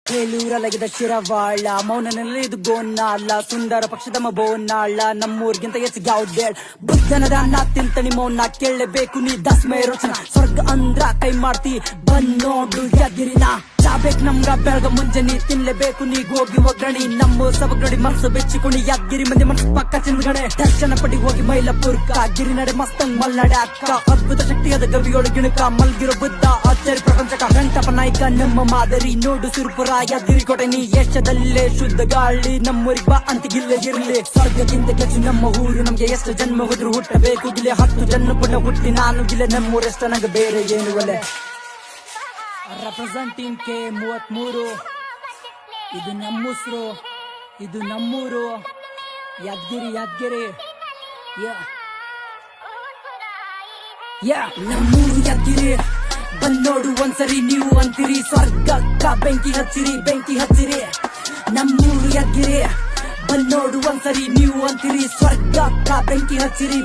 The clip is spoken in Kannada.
ಬೇಲೂರಲಗಿದ ಶಿರವಾಳ ಮೌನನೆಲ್ಲಿದು ಗೋನಾಳ ಸುಂದರ ಪಕ್ಷದ ಬೋನಾಳ ನಮ್ಮೂರ್ಗಿಂತ ಹೆಚ್ಚಿಗೆ ಯಾವ್ದೇ ಬುದ್ಧನದ ಅನ್ನ ತಿಂತಣಿ ಮೌನ ಕೇಳಬೇಕು ನೀ ದಸ್ಮಯ ರುಚನ ಸ್ವರ್ಗ ಅಂದ್ರ ಕೈ ಮಾಡ್ತಿ ಬಂದೋಡು ಯಾದಿರಿನ ಚಾಬೇಕ್ ನಮ್ಗ ಬೆಳಗ ಮುಂಜಾನೆ ತಿನ್ಲೇಬೇಕು ನೀ ಹೋಗಿ ಒಗ್ಗರಣಿ ನಮ್ಮ ಸಬಗಡಿ ಮನಸ್ಸು ಬೆಚ್ಚಿಕೊಂಡು ಯಾದಗಿರಿ ಮಂದಿ ಮನಸ್ಸು ಪಕ್ಕ ಚಿನ್ಗಡೆ ದರ್ಶನ ಪಡಿ ಹೋಗಿ ಮೈಲಪುರ್ಕ ಗಿರಿ ನಡೆ ಮಸ್ತಂಗ್ ಮಲ್ನಡೆ ಅಕ್ಕ ಅದ್ಭುತ ಶಕ್ತಿಯಾದ ಗವಿಯೋಳು ಗಿಣಕ ಮಲ್ಗಿರೋ ಬುದ್ಧ ಆಚಾರ್ಯ ಪ್ರಪಂಚಕ ವೆಂಕಟಪ್ಪ ನಾಯ್ಕ ನಮ್ಮ ಮಾದರಿ ನೋಡು ಸುರ್ಪುರ ಯಾದಗಿರಿ ಕೋಟೆ ನೀ ಯಶದಲ್ಲೇ ಶುದ್ಧ ಗಾಳಿ ನಮ್ಮೂರಿಗೆ ಬಾ ಅಂತ ಗಿಲ್ಲೆ ಇರ್ಲಿ ಸ್ವರ್ಗಕ್ಕಿಂತ ಹೆಚ್ಚು ನಮ್ಮ ಊರು ನಮ್ಗೆ ಎಷ್ಟು ಜನ್ಮ ಹೋದ್ರು ಹುಟ್ಟಬೇಕು ಗಿಲೆ 10 ಜನ್ಮ ಪುಣ್ಯ ಹುಟ್ಟಿ ನಾನು ಗಿಲೆ ನಮ್ಮೂರೆಷ್ಟ ನಂಗೆ ಬೇರೆ ಏನು ಒಲೆ ರೆಪ್ರೆಸೆಂಟಿಂಗ್ ಕೆ 33 ಇದು ನಮ್ಮೂಸ್ರು ಇದು ನಮ್ಮೂರು ಯಾದಗಿರಿ ನಮ್ಮೂರು ಯಾದಗಿರಿ ಬಂದೋಡು ಒಂದ್ಸರಿ ನೀವು ಅಂತೀರಿ ಸ್ವರ್ಗಕ್ಕ ಬೆಂಕಿ ಹಚ್ಚಿರಿ ನಮ್ಮೂರು ಯಾದಗಿರಿ ಬಂದೋಡು ಒಂದ್ಸರಿ ನೀವು ಅಂತೀರಿ ಸ್ವರ್ಗಕ್ಕ ಬೆಂಕಿ ಹಚ್ಚಿರಿ